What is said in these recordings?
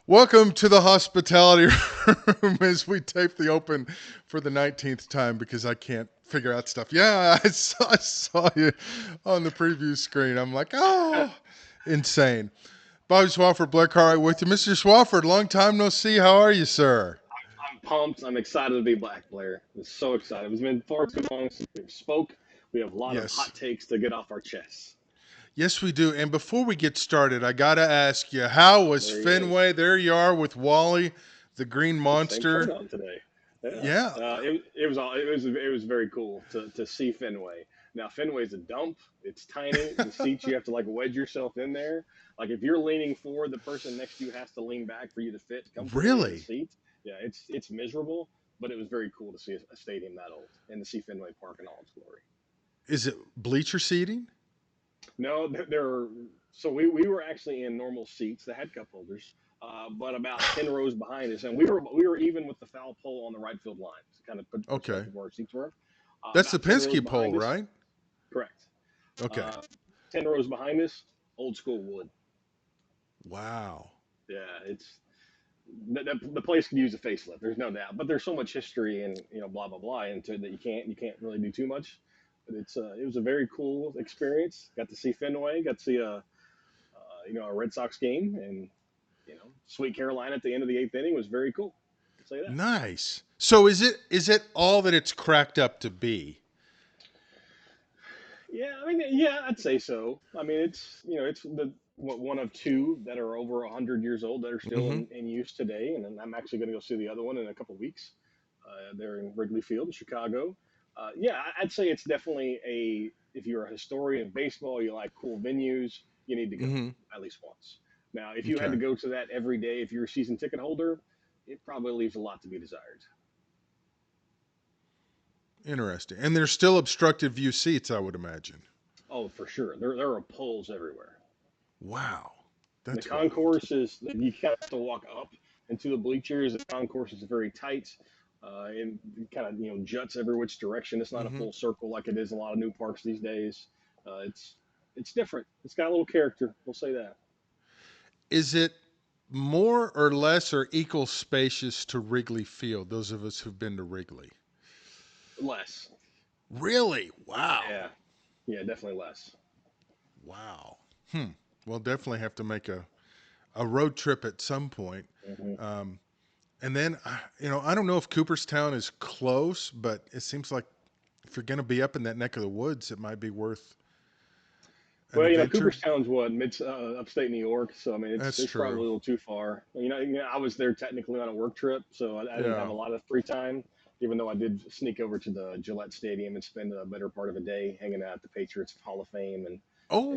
Welcome to the hospitality room as we tape the open for the 19th time because I can't figure out stuff. Yeah, I saw you on the preview screen. I'm like, oh, insane. Bobby Swofford, Blair Cartwright with you. Mr. Swofford, long time no see. How are you, sir? I'm pumped. I'm excited to be back, Blair. I'm so excited. It's been far too long since we've spoke. We have a lot of Yes. hot takes to get off our chests. Yes, we do. And before we get started, I got to ask you, how was There he is. Fenway? There you are with Wally, the green Same shirt monster. on today. Yeah, Yeah, it was very cool to see Fenway. Now Fenway's a dump. It's tiny. The seats you have to like wedge yourself in there. Like if you're leaning forward, the person next to you has to lean back for you to fit comfortably in the really? seat. Yeah, it's miserable, but it was very cool to see a stadium that old and to see Fenway Park in all its glory. Is it bleacher seating? No, there are. So we were actually in normal seats, the head cup holders, but about 10 rows behind us, and we were even with the foul pole on the right field line to kind of put Okay. perspective where our seats were. That's the About 10 rows Penske pole, behind us, right? correct. Okay. Uh, 10 rows behind us, old school wood. Wow. Yeah, it's the place could use a facelift. There's no doubt, but there's so much history and blah blah blah into it that you can't really do too much. But it was a very cool experience. Got to see Fenway, got to see a Red Sox game, and Sweet Carolina at the end of the eighth inning was very cool. I'll say that. Nice. So is it all that it's cracked up to be? Yeah, I mean, yeah, I'd say so. I mean, it's one of two that are over 100 years old that are still Mm-hmm. in use today, and then I'm actually going to go see the other one in a couple of weeks. They're in Wrigley Field in Chicago. Yeah, I'd say it's definitely a. If you're a historian of baseball, you like cool venues, you need to go Mm-hmm. at least once. Now, if you had Okay. to go to that every day, if you're a season ticket holder, it probably leaves a lot to be desired. Interesting. And there's still obstructed view seats, I would imagine. Oh, for sure. There are poles everywhere. Wow. The That's wild. concourse is you kind of have to walk up into the bleachers. The concourse is very tight and kind of juts every which direction. It's not a Mm-hmm. full circle like it is in a lot of new parks these days. It's different. It's got a little character. We'll say that. Is it more or less or equal spacious to Wrigley Field? Those of us who've been to Wrigley. Less. Really? Wow. Yeah. Yeah. Definitely less. Wow. Hmm. We'll definitely have to make a road trip at some point. Hmm. Um, and then, I don't know if Cooperstown is close, but it seems like if you're going to be up in that neck of the woods, it might be worth an Well, adventure. Cooperstown's what mid upstate New York, so I mean That's it's probably a true. little too far. I was there technically on a work trip, so I didn't have Yeah. a lot of free time. Even though I did sneak over to the Gillette Stadium and spend a better part of a day hanging out at the Patriots Hall of Fame and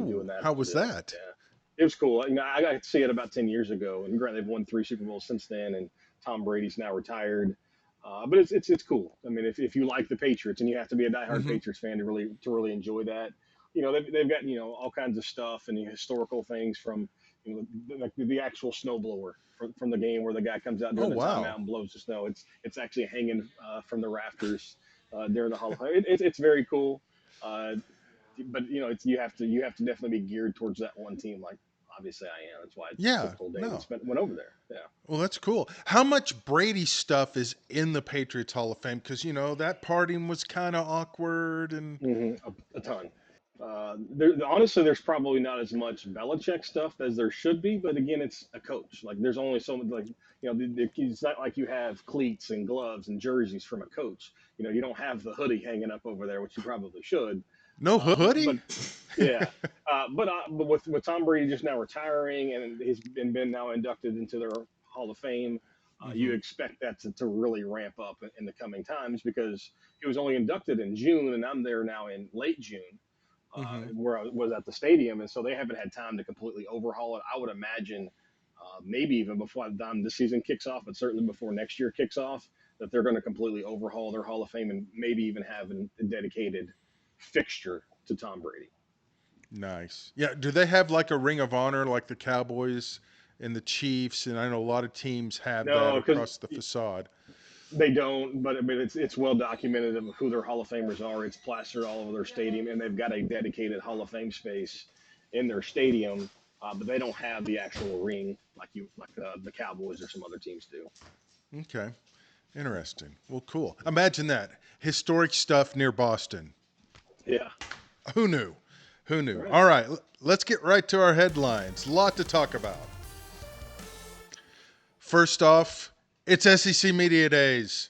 doing Oh, that how whole was deal. that? Yeah, it was cool. I got to see it about 10 years ago, and granted they've won three Super Bowls since then, and Tom Brady's now retired. But it's cool. I mean, if you like the Patriots, and you have to be a diehard Mm-hmm. Patriots fan to really enjoy that. They've got all kinds of stuff and the historical things from like the actual snowblower from the game where the guy comes out Oh, during the timeout wow. and blows the snow. It's actually hanging from the rafters during the Hall of Fame. It's very cool. Uh, but you have to definitely be geared towards that one team. Like obviously I am. That's why I took Yeah. the whole day and No. went over there. Yeah. Well, that's cool. How much Brady stuff is in the Patriots Hall of Fame? Because, that parting was kind of awkward and. A ton. Honestly, there's probably not as much Belichick stuff as there should be, but again, it's a coach. Like, there's only so much. Like, it's not like you have cleats and gloves and jerseys from a coach. You don't have the hoodie hanging up over there, which you probably should. No But hoodie? yeah, but with Tom Brady just now retiring and he's been now inducted into their Hall of Fame, you Mm-hmm. expect that to really ramp up in the coming times because he was only inducted in June and I'm there now in late June, Mm-hmm. where I was at the stadium, and so they haven't had time to completely overhaul it. I would imagine maybe even before the time this season kicks off, but certainly before next year kicks off, that they're going to completely overhaul their Hall of Fame and maybe even have a dedicated fixture to Tom Brady. Nice. Yeah. Do they have like a ring of honor like the Cowboys and the Chiefs? And I know a lot of teams have that No, because across the facade. they don't. But I mean, it's well documented of who their Hall of Famers are. It's plastered all over their stadium, and they've got a dedicated Hall of Fame space in their stadium. but they don't have the actual ring like the Cowboys or some other teams do. Okay. Interesting. Well, cool. Imagine that. Historic stuff near Boston. Yeah, Who knew? Who knew? right. All right, let's get right to our headlines. A lot to talk about. First off, it's SEC Media Days.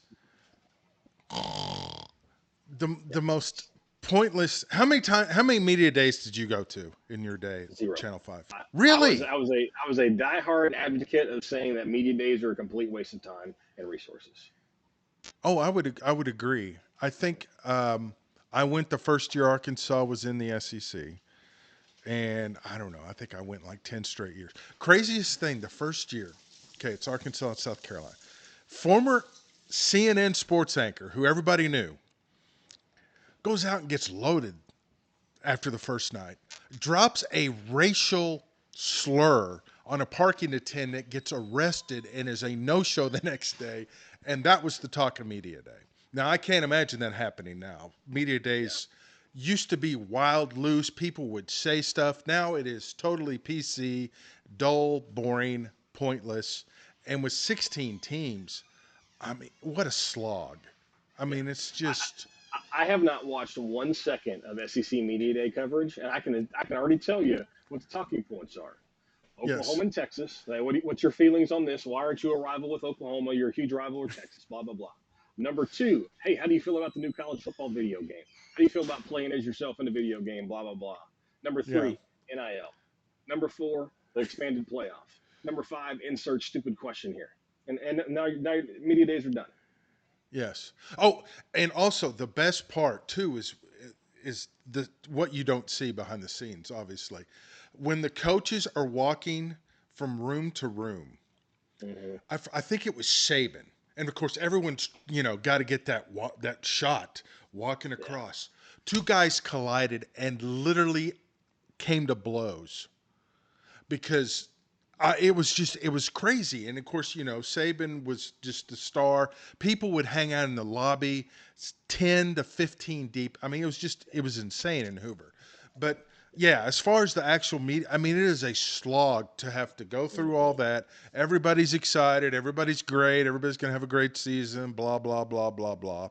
The most pointless. How many media days did you go to in your day? 0. Channel 5. I, I was Really? I was a I was a diehard advocate of saying that media days are a complete waste of time and resources. Oh, I would agree. I think I went the first year Arkansas was in the SEC, and I don't know. I think I went like 10 straight years. Craziest thing, the first year. Okay, it's Arkansas and South Carolina. Former CNN sports anchor, who everybody knew, goes out and gets loaded after the first night, drops a racial slur on a parking attendant, gets arrested, and is a no-show the next day. And that was the talk of media day. Now, I can't imagine that happening now. Media days used to be wild, loose. People would say stuff. Now it is totally PC, dull, boring, pointless. And with 16 teams, I mean, what a slog. I Yeah. mean, it's just, I have not watched 1 second of SEC Media Day coverage, and I can already tell you what the talking points are. yes, Oklahoma and Texas. What's your feelings on this? Why aren't you a rival with Oklahoma? You're a huge rival with Texas. Blah blah blah. Number two, hey, how do you feel about the new college football video game? How do you feel about playing as yourself in the video game? Blah blah blah. Number yeah. three, NIL. Number four, the expanded playoff. Number five, insert stupid question here. And now media days are done. Yes. Oh, and also the best part too is the what you don't see behind the scenes. Obviously, when the coaches are walking from room to room, Hmm. I think it was Saban, and of course everyone's got to get that shot walking Yeah. across. Two guys collided and literally came to blows because it was crazy. And of course, Saban was just the star. People would hang out in the lobby, 10 to 15 deep. I mean, it was insane in Hoover. But yeah, as far as the actual media, I mean, it is a slog to have to go through all Hmm. that. Everybody's excited. Everybody's great. Everybody's going to have a great season, blah, blah, blah, blah, blah.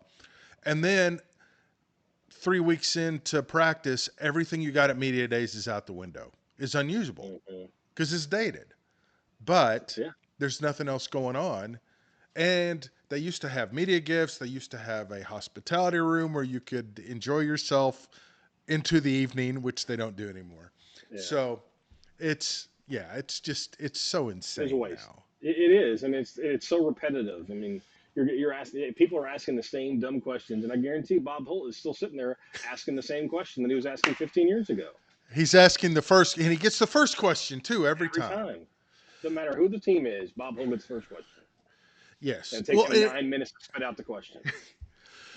And then 3 weeks into practice, everything you got at media days is out the window. It's unusable Hmm. because it's dated, but Yeah. there's nothing else going on. And they used to have media gifts. They used to have a hospitality room where you could enjoy yourself into the evening, which they don't do anymore. Yeah. So it's so It was a insane waste. now. It is, and it's so repetitive. I mean, you're asking people are asking the same dumb questions, and I guarantee Bob Holt is still sitting there asking the same question that he was asking 15 years ago He's asking the first, and he gets the first question too every every time. time. Doesn't matter who the team is, Bob Holt gets the first question, and Yes. it takes him 9 minutes to spit out the question.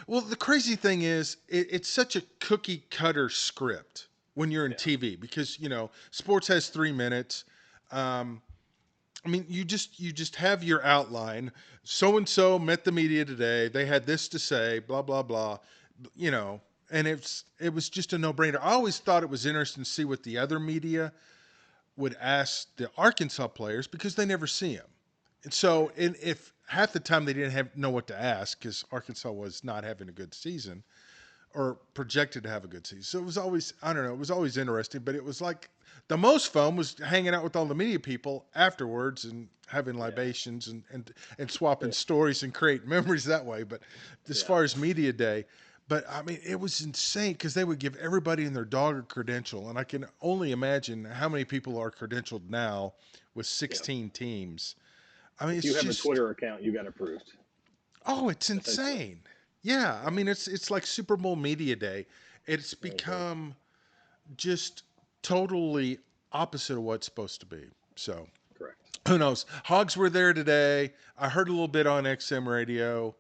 Well, the crazy thing is, it's such a cookie cutter script when you're in Yeah, TV because sports has 3 minutes. Um, I mean, you just have your outline. So and so met the media today. They had this to say. Blah blah blah. You know, and it was just a no brainer. I always thought it was interesting to see what the other media would ask the Arkansas players because they never see them. And so, right. if half the time they didn't know what to ask because Arkansas was not having a good season or projected to have a good season. So it was always, I don't know, it was always interesting, but it was like the most fun was hanging out with all the media people afterwards and having Yeah, libations and swapping yeah, stories and creating memories that way. But as yeah, far as media day, but I mean, it was insane because they would give everybody and their dog a credential. And I can only imagine how many people are credentialed now with yeah. 16 teams. I mean, If it's you have a just, Twitter account, you got approved oh, it's essentially. insane. Yeah. I Yeah. mean, it's like Super Bowl media day. It's Hmm. become just totally opposite of what it's supposed to be. So Correct. who knows? Hogs were there today. I heard a little bit on XM radio.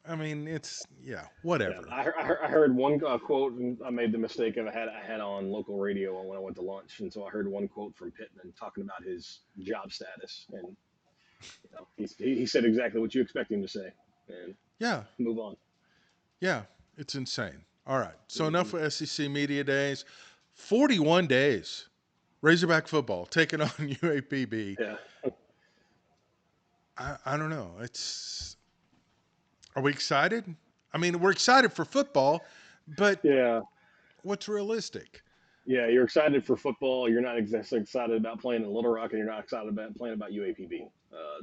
I mean, it's yeah, Yeah, whatever. I heard one quote, and I made the mistake of I had on local radio when I went to lunch, and so I heard one quote from Pittman talking about his job status, and he said exactly what you expect him to say, and Yeah, move on. yeah, it's insane. All right, so enough Hmm. with SEC media days. 41 days Razorback football taking on UAPB. Yeah, I don't know. Are we excited? I mean, we're excited for football, but yeah, what's realistic? yeah. You're excited for football. You're not exactly excited about playing in Little Rock, and you're not excited about playing about UAPB.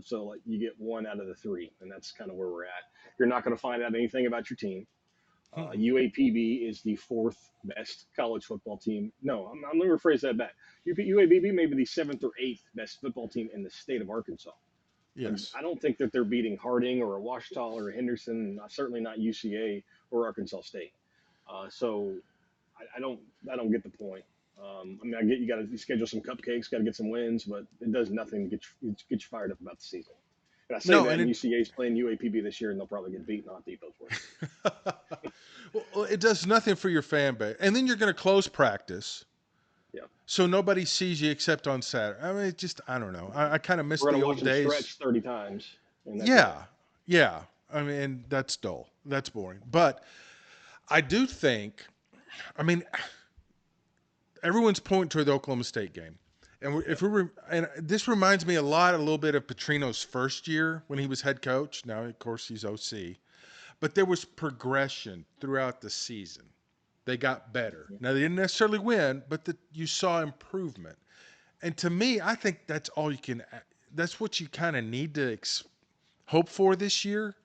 So like you get one out of the three, and that's kind of where we're at. You're not going to find out anything about your team. Mm-mm. UAPB is the fourth best college football team. No, I'm going to rephrase that back. UAPB may be the seventh or eighth best football team in the state of Arkansas. Like, Yes. I don't think that they're beating Harding or a Washita or a Henderson. Certainly not UCA or Arkansas State. So I don't get the point. I mean, I get you got to schedule some cupcakes, got to get some wins, but it does nothing to get you fired up about the season. And I say No, that, and and UCA is playing UAPB this year, and they'll probably get beaten on deep those words. well, it does nothing for your fan base. And then you're going to close practice, Yeah, so nobody sees you except on Saturday. I mean, it just I don't know. I kind of miss we're the gonna watch old them days. stretch 30 times, and that's it. Yeah, yeah. I mean, that's dull. That's boring. But I do think. I mean, everyone's pointing toward the Oklahoma State game. And Yeah. if we were, and this reminds me a little bit of Petrino's first year when he was head coach. Now, of course, he's OC, but there was progression throughout the season. They got better. Now they didn't necessarily win, but you saw improvement. And to me, I think that's all you can. That's what you kind of need to hope for this year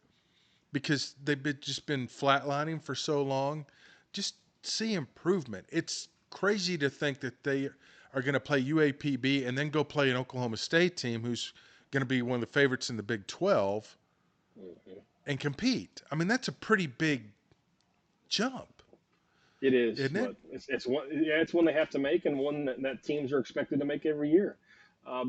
because just been flatlining for so long. Just see improvement. It's crazy to think that they are going to play UAPB and then go play an Oklahoma State team who's going to be one of the favorites in the Big 12 Mhm. and compete. I mean, that's a pretty big jump, It is, isn't it? but it's one. Yeah, it's one they have to make, and one that teams are expected to make every year,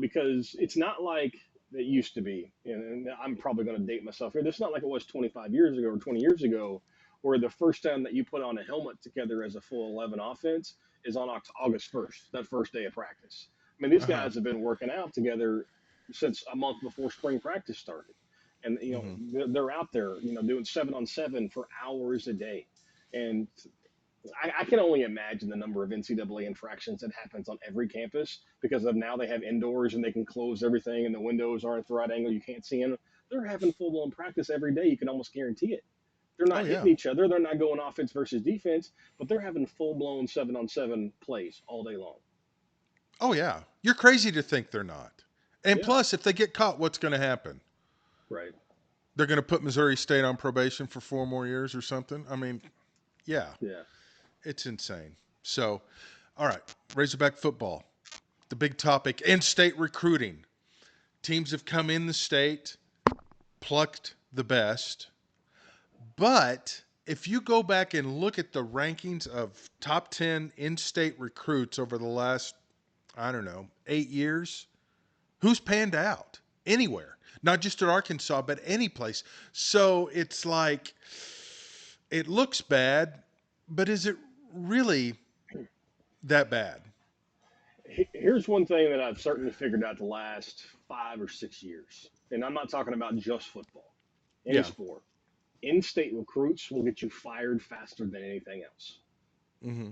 because it's not like it used to be. And I'm probably going to date myself here. It's not like it was 25 years ago or 20 years ago, where the first time that you put on a helmet together as a full 11 offense is on August 1st, that first day of practice. I mean, these Uh huh. guys have been working out together since a month before spring practice started, and Mm-hmm. they're out there, doing 7-on-7 for hours a day. And I can only imagine the number of NCAA infractions that happens on every campus because of now they have indoors and they can close everything and the windows aren't at the right angle. You can't see them. They're having full blown practice every day. You can almost guarantee it. They're Oh not hitting yeah. each other. They're not going offense versus defense, but they're having full blown 7-on-7 plays all day long. Oh yeah. You're crazy to think they're not. And Yeah, plus, if they get caught, what's going to happen? right. They're going to put Missouri State on probation for 4 more years or something. I mean, yeah, Yeah. it's insane. So, all right, Razorback football, the big topic, in-state recruiting. Teams have come in the state, plucked the best, but if you go back and look at the rankings of top 10 in-state recruits over the last, I don't know, 8 years, who's panned out anywhere? Not just at Arkansas, but any place. So it's like, it looks bad, but is it really that bad? Here's one thing that I've certainly figured out the last 5 or 6 years, and I'm not talking about just football, any Yeah. sport. In-state recruits will get you fired faster than anything else Mm-hmm.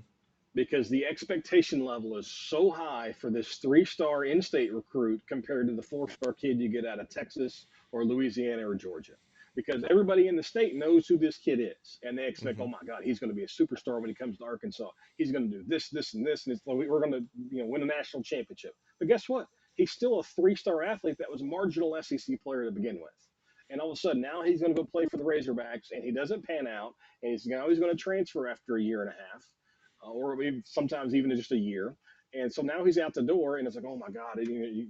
because the expectation level is so high for this three-star in-state recruit compared to the four-star kid you get out of Texas or Louisiana or Georgia. Because everybody in the state knows who this kid is, and they expect, Mm-hmm. oh my God, he's going to be a superstar when he comes to Arkansas. He's going to do this, this, and this, and we're going to, win a national championship. But guess what? He's still a three-star athlete that was a marginal SEC player to begin with. And all of a sudden, now he's going to go play for the Razorbacks, and he doesn't pan out, and he's now he's going to transfer after a year and a half, or maybe sometimes even just a year. And so now he's out the door, and it's like, oh my God,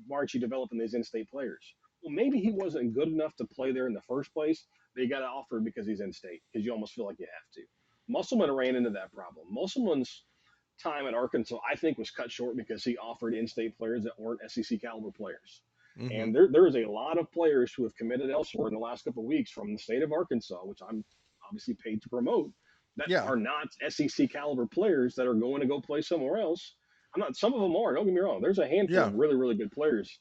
why aren't you developing these in-state players? Well, maybe he wasn't good enough to play there in the first place. But he got offered because he's in-state, because you almost feel like you have to. Musselman ran into that problem. Musselman's time at Arkansas, I think, was cut short because he offered in-state players that weren't SEC caliber players. Mm-hmm. And there is a lot of players who have committed elsewhere in the last couple of weeks from the state of Arkansas, which I'm obviously paid to promote, that Yeah. are not SEC caliber players that are going to go play somewhere else. I'm not. Some of them are. Don't get me wrong. There's a handful Yeah. of really, really good players,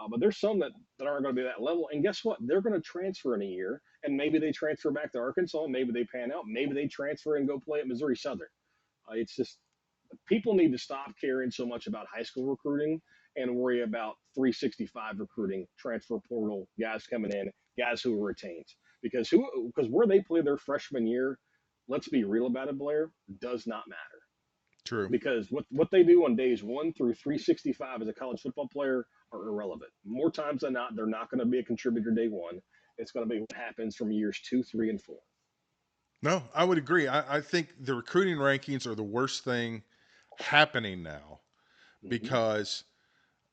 but there's some that aren't going to be that level. And guess what? They're going to transfer in a year, and maybe they transfer back to Arkansas. Maybe they pan out. Maybe they transfer and go play at Missouri Southern. It's just People need to stop caring so much about high school recruiting and worry about 365 recruiting, transfer portal, guys coming in, guys who are retained. Because where they play their freshman year, let's be real about it, Blair, does not matter. True. Because what they do on days 1 through 365 as a college football player are irrelevant. More times than not, they're not going to be a contributor day one. It's going to be what happens from years 2, 3, and 4. No, I would agree. I think the recruiting rankings are the worst thing happening now Mm-hmm. because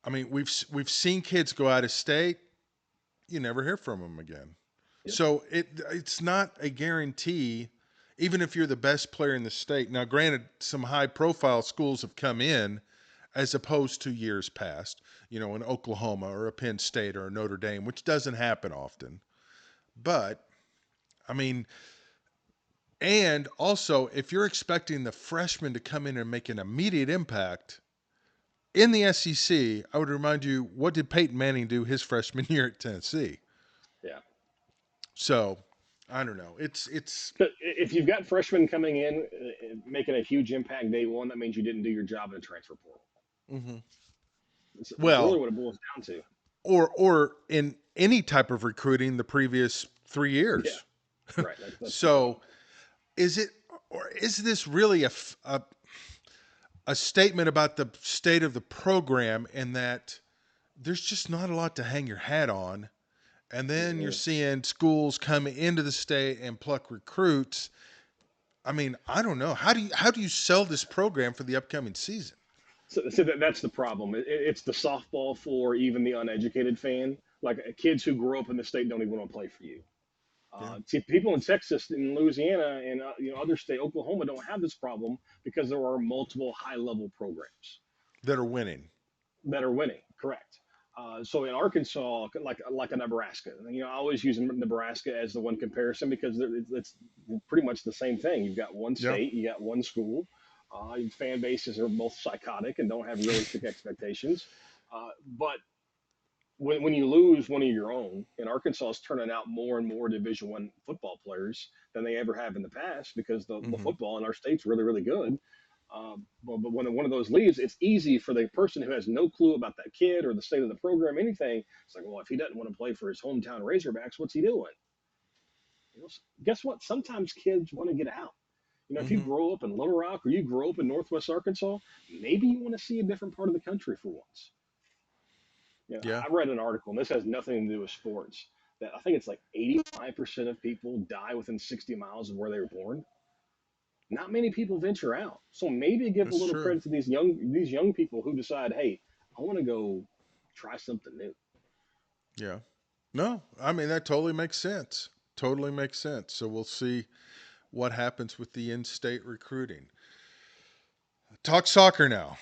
I mean we've seen kids go out of state, you never hear from them again. Yep. So it's not a guarantee, even if you're the best player in the state. Now, granted, some high profile schools have come in as opposed to years past, in Oklahoma or a Penn State or a Notre Dame, which doesn't happen often. But I mean, and also if you're expecting the freshmen to come in and make an immediate impact in the SEC, I would remind you, what did Peyton Manning do his freshman year at Tennessee? Yeah. So I don't know. It's But if you've got freshmen coming in making a huge impact day one, that means you didn't do your job in the transfer portal. mhm. That's really Well, what it boils down to. or in any type of recruiting the previous 3 years. Yeah, right. That's the So problem. is it, or is this really a statement about the state of the program, in that there's just not a lot to hang your hat on, and then you're Mm-mm. seeing schools come into the state and pluck recruits. I mean, I don't know. How do you sell this program for the upcoming season? So that's the problem. It's the softball for even the uneducated fan. Like kids who grow up in the state don't even want to play for you. Yeah. See, people in Texas, in Louisiana, and other state, Oklahoma, don't have this problem because there are multiple high-level programs That are winning. that are winning. Correct. So in Arkansas, like a Nebraska, I always use Nebraska as the one comparison because it's pretty much the same thing. You've got one Yeah. state, you got one school. Fan bases are both psychotic and don't have realistic expectations. But when you lose one of your own, and Arkansas is turning out more and more Division One football players than they ever have in the past because the Hmm. football in our state's really really good. But when one of those leaves, it's easy for the person who has no clue about that kid or the state of the program, anything. It's like, well, if he doesn't want to play for his hometown Razorbacks, what's he doing? Guess what? Sometimes kids want to get out. If you Hmm. grow up in Little Rock or you grow up in Northwest Arkansas, maybe you want to see a different part of the country for once. Yeah. I read an article, and this has nothing to do with sports, that I think it's like 85% of people die within 60 miles of where they were born. Not many people venture out. So maybe give a That's little true. credit to these young people who decide, hey, I want to go try something new. Yeah. No, I mean that totally makes sense. Totally makes sense. So we'll see what happens with the in-state recruiting. Talk soccer now.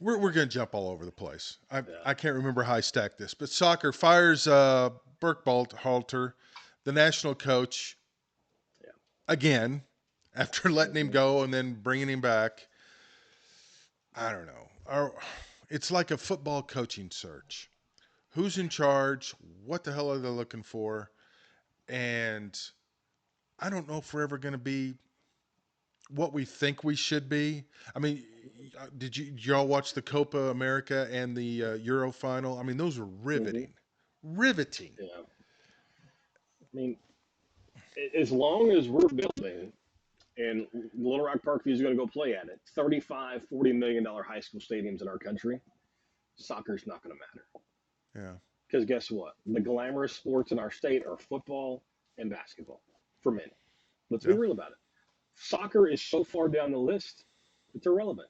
We're going to jump all over the place. Yeah. I can't remember how I stacked this, but soccer fires Burke Halter, the national coach, Yeah. again after letting him Mm-hmm. go and then bringing him back. I don't know. It's like a football coaching search. Who's in charge? What the hell are they looking for? And I don't know if we're ever going to be what we think we should be. I mean, did y'all watch the Copa America and the Euro final? I mean, those were Mm-hmm. riveting, riveting. Yeah. I mean, as long as we're building and Little Rock Parkview is going to go play at it, 35, $40 million high school stadiums in our country, soccer's not going to matter. Yeah, Because guess what? The glamorous sports in our state are football and basketball for men. Let's be yeah, real about it. Soccer is so far down the list, it's irrelevant.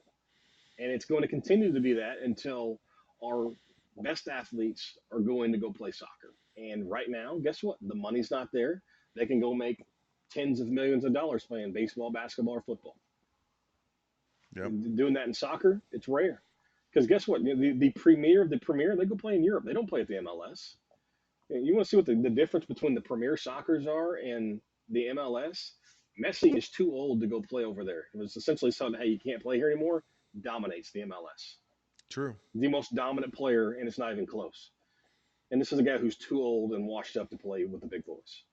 And it's going to continue to be that until our best athletes are going to go play soccer. And right now, guess what? The money's not there. They can go make tens of millions of dollars playing baseball, basketball, or football. yep. Doing that in soccer, it's rare. Because guess what? The premier of the premier, they go play in Europe. They don't play at the MLS. You want to see what the difference between the premier soccers are and the MLS? Messi is too old to go play over there. It was essentially something, hey, you can't play here anymore. Dominates the MLS. True. The most dominant player, and it's not even close. And this is a guy who's too old and washed up to play with the big boys.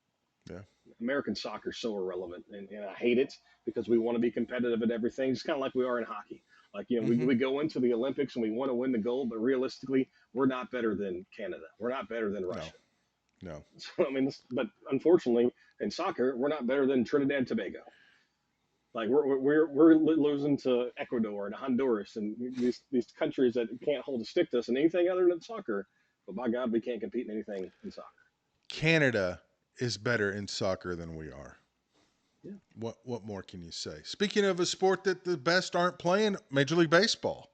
Yeah, American soccer is so irrelevant, and I hate it because we want to be competitive at everything. It's kind of like we are in hockey. Like, you know, Mm-hmm. we go into the Olympics and we want to win the gold, but realistically, we're not better than Canada. We're not better than No, Russia. no. So, I mean, but unfortunately, in soccer, we're not better than Trinidad and Tobago. Like we're losing to Ecuador and Honduras and these countries that can't hold a stick to us in anything other than soccer. But by God, we can't compete in anything in soccer. Canada is better in soccer than we are. Yeah. What more can you say? Speaking of a sport that the best aren't playing, Major League Baseball.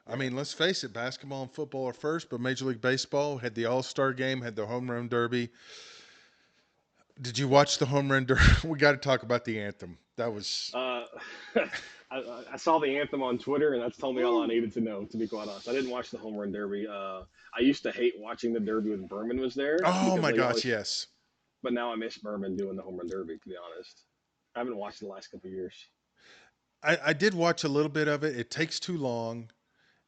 I Yeah. mean, let's face it, basketball and football are first, but Major League Baseball had the All-Star game, had the home run derby. Did you watch the home run derby? We got to talk about the anthem. That was Uh, I saw the anthem on Twitter, and that's told me all I woo. needed to know. To be quite honest, I didn't watch the home run derby. I used to hate watching the derby when Berman was there Oh because my they gosh, always. yes. But now I miss Berman doing the home run derby. To be honest, I haven't watched the last couple of years. I did watch a little bit of it. It takes too long,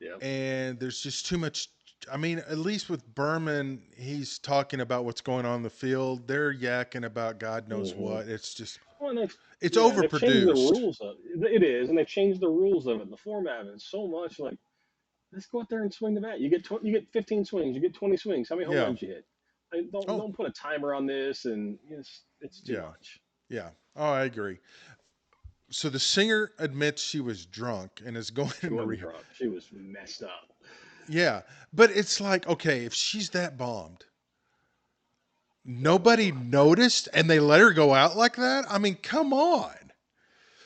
Yeah. and there's just too much. I mean, at least with Berman, he's talking about what's going on in the field. They're yakking about God knows Hmm. what. It's just, Well, and it's they've changed the overproduced. rules of it. It is, and they've changed the rules of it, the format of it so much. Like, let's go out there and swing the bat. You get 15 swings, you get 20 swings. How many home Yeah. runs you hit? Like, Oh, don't put a timer on this, and it's too yeah. much. Yeah. Oh, I agree. So the singer admits she was drunk and is going She into wasn't rehab. drunk. She was messed up. Yeah. But it's like, okay, if she's that bombed, Yeah, I wouldn't go nobody out. noticed and they let her go out like that? I mean, come on.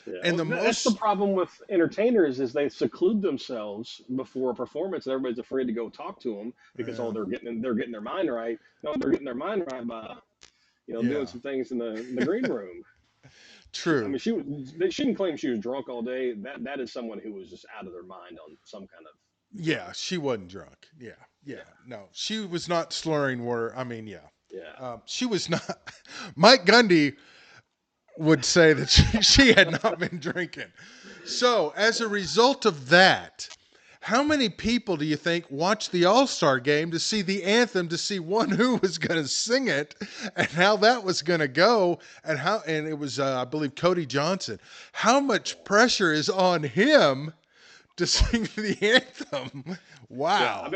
Yeah, And well, the that's the most, problem with entertainers is they seclude themselves before a performance, and everybody's afraid to go talk to them because yeah, they're getting their mind right. No, they're getting their mind right by doing yeah, some things in the green room. I true. mean, they shouldn't claim she was drunk all day. That is someone who was just out of their mind on some kind of Yeah, drug. she wasn't drunk. Yeah, yeah, Yeah, no, she was not slurring word. I mean, yeah, yeah. she was not. Mike Gundy would say that she had not been drinking. So, as a result of that, how many people do you think watched the All Star game to see the anthem, to see one who was going to sing it, and how that was going to go, and it was I believe Cody Johnson. How much pressure is on him to sing Sponge. the anthem? Yeah, Wow. I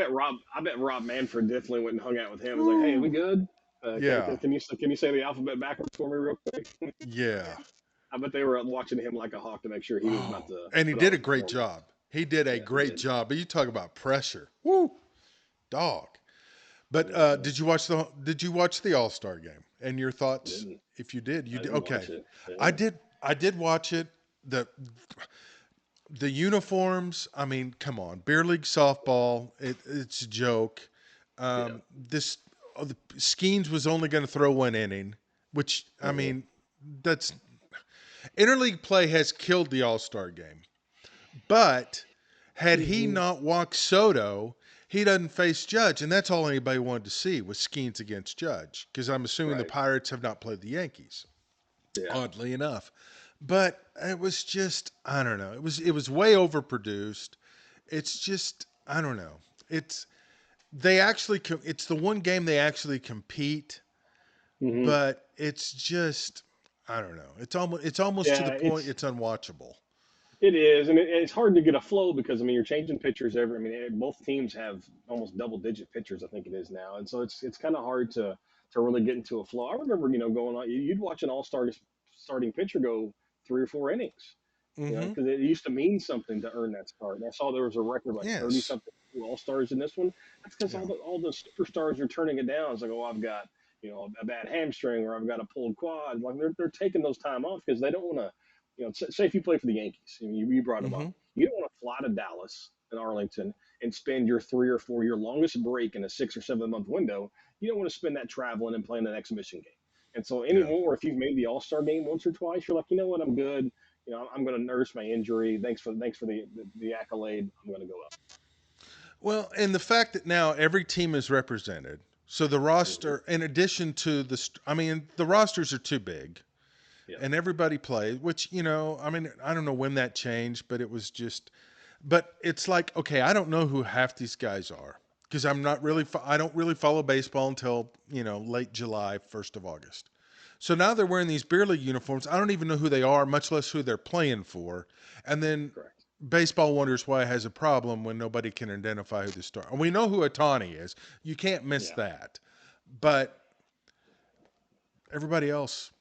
bet Rob Manfred definitely went and hung out with him. Was like, hey, are we Woo. good? Yeah. Can you say the alphabet backwards for me real quick? Yeah. I bet they were watching him like a hawk to make sure he was about Oh, to and he put on did a a great performance. job. He did a Yeah, he great did. job. But you talk about pressure. Woo, dog. But Hmm. did you watch the All Star game? And your thoughts? Didn't If you did, you I did. didn't Okay, watch it. I Yeah. did. I did watch it. The uniforms. I mean, come on, beer league softball. It's a joke. Yeah. This the Skeens was only going to throw one inning, which I Hmm. mean, that's interleague play has killed the All Star game. But had he Hmm. not walked Soto, he doesn't face Judge, and that's all anybody wanted to see was Skeens against Judge. Because I'm assuming the Right. Pirates have not played the Yankees, Yeah. oddly enough. But it was just I don't know. It was way overproduced. It's just I don't know. It's they actually it's the one game they actually compete, Hmm. but it's just I don't know. It's almost to the Yeah. point it's unwatchable. It is, and it's hard to get a flow because I mean you're changing pitchers every. I mean both teams have almost double digit pitchers. I think it is now, and so it's kind of hard to really get into a flow. I remember going on. You'd watch an all star starting pitcher go 3 or 4 innings. Mm-hmm. Because it used to mean something to earn that start. And I saw there was a record like 30 Yes. something all stars in this one. That's because Yeah. all the superstars are turning it down. It's like, oh, I've got a bad hamstring or I've got a pulled quad. Like they're taking those time off because they don't want to. Say if you play for the Yankees, you brought them Mm-hmm. up. You don't want to fly to Dallas and Arlington and spend your 3 or 4 year longest break in a 6 or 7 month window. You don't want to spend that traveling and playing an exhibition game. And so Yeah. anymore, if you've made the All Star game once or twice, you're like, you know what, I'm good. I'm going to nurse my injury. Thanks for the accolade. I'm going to go up. Well, and the fact that now every team is represented, so the Hmm. roster, in addition to I mean, the rosters are too big, Yeah. and everybody plays. Which I mean, I don't know when that changed, but it was just. But it's like, okay, I don't know who half these guys are because I'm not really. I don't really follow baseball until late July, 1st of August. So now they're wearing these beer league uniforms. I don't even know who they are, much less who they're playing for. And then Correct. baseball wonders why it has a problem when nobody can identify who the star. And we know who Otani is. You can't miss Yeah. that. But everybody else,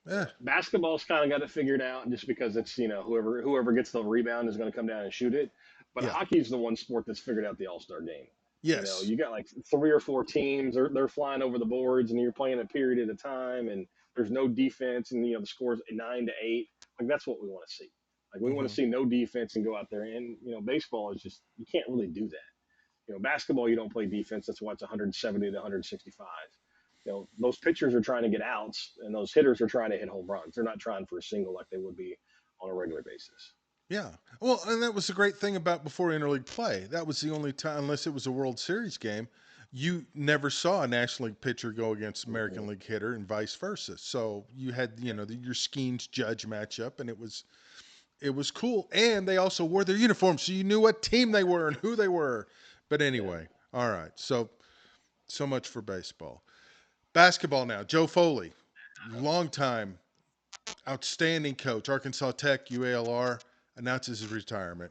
Yeah. eh, Basketball's kind of got it figured out just because it's, whoever gets the rebound is going to come down and shoot it. But yeah, hockey's the one sport that's figured out the All-Star game. yes, You got like three or four teams, they're flying over the boards and you're playing a period at a time and there's no defense and the score's 9-8. Like that's what we want to see. Like we want hmm to see no defense and go out there and baseball is just you can't really do that. Basketball, you don't play defense. That's why it's 170 to 165. Those pitchers are trying to get outs, and those hitters are trying to hit home runs. They're not trying for a single like they would be on a regular basis. yeah. Well, and that was the great thing about before interleague play. That was the only time, unless it was a World Series game, you never saw a National League pitcher go against Mm-hmm. American League hitter and vice versa. So you had, your Skeens Judge matchup, and it was cool. And they also wore their uniforms, so you knew what team they were and who they were. But Yeah. anyway, all right. So much for baseball. Basketball now. Joe Foley, long time outstanding coach, Arkansas Tech, UALR, announces his retirement.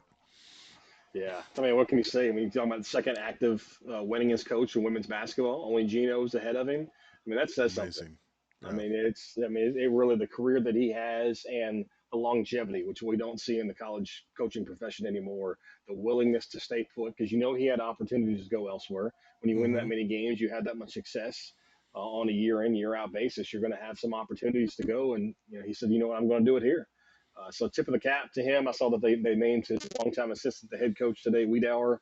Yeah. I mean, what can you say? I mean, you're talking about the second active winningest coach in women's basketball. Only Gino's ahead of him. I mean, that says something. Amazing. I Yeah. mean, it really the career that he has and the longevity, which we don't see in the college coaching profession anymore. The willingness to stay put, because he had opportunities to go elsewhere. When you win that Mm-hmm. many games, you have that much success on a year in, year out basis. You're going to have some opportunities to go, and he said, what, I'm going to do it here. So tip of the cap to him. I saw that they named his longtime assistant the head coach today, Wiedauer.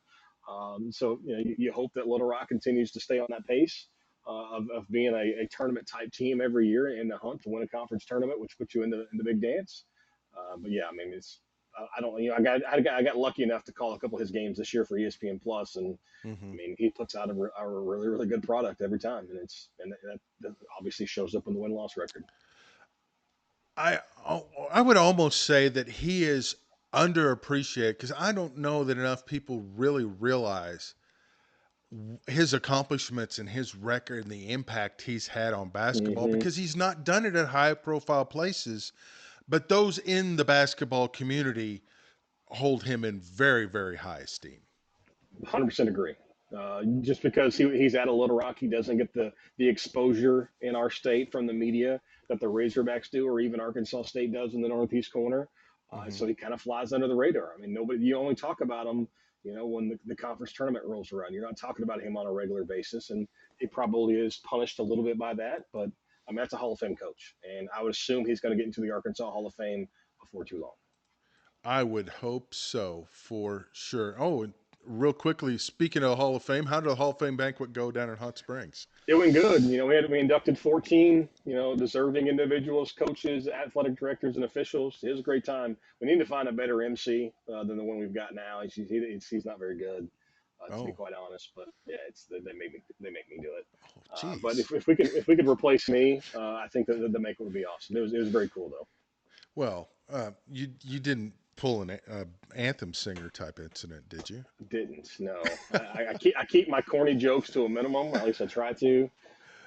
So you hope that Little Rock continues to stay on that pace of being a tournament type team every year in the hunt to win a conference tournament, which puts you in the big dance. But yeah, I mean, it's I don't I got lucky enough to call a couple of his games this year for ESPN Plus, and Mm-hmm. I mean he puts out a really really good product every time, and that obviously shows up in the win loss record. I I would almost say that he is underappreciated because I don't know that enough people really realize his accomplishments and his record and the impact he's had on basketball Mm-hmm. because he's not done it at high profile places, but those in the basketball community hold him in very, very high esteem. 100% agree. Just because he's at a Little Rock, he doesn't get the exposure in our state from the media that the Razorbacks do, or even Arkansas State does in the Northeast corner. Mm-hmm. So he kind of flies under the radar. I mean, nobody. You only talk about him, when the conference tournament rolls around. You're not talking about him on a regular basis, and he probably is punished a little bit by that. But I mean, that's a Hall of Fame coach, and I would assume he's going to get into the Arkansas Hall of Fame before too long. I would hope so for sure. Oh, and real quickly, speaking of the Hall of Fame, how did the Hall of Fame banquet go down in Hot Springs? It went good. We inducted 14, deserving individuals, coaches, athletic directors, and officials. It was a great time. We need to find a better MC than the one we've got now. He's not very good, to be Oh, quite honest. But yeah, they make me do it. oh, But geez. if we could replace me, I think that the make would be awesome. It was very cool though. Well, you didn't pull an anthem singer type incident, did you? Didn't no. I keep my corny jokes to a minimum. At least I try to.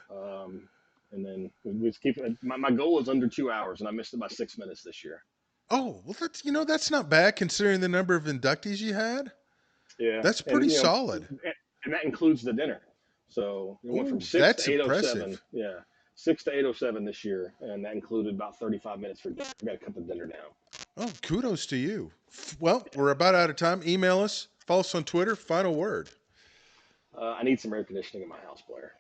Um, and then we just keep my goal is under 2 hours, and I missed it by 6 minutes this year. Oh, well, that's not bad considering the number of inductees you had. Yeah, That's and pretty solid. and that includes the dinner. So it went from Oh, six that's to 8:07. impressive. Yeah, 6 to 8:07 this year, and that included about 35 minutes for dinner. We got to cut the dinner down. Oh, kudos to you. Well, we're about out of time. Email us, follow us on Twitter. Final word. I need some air conditioning in my house, Blair.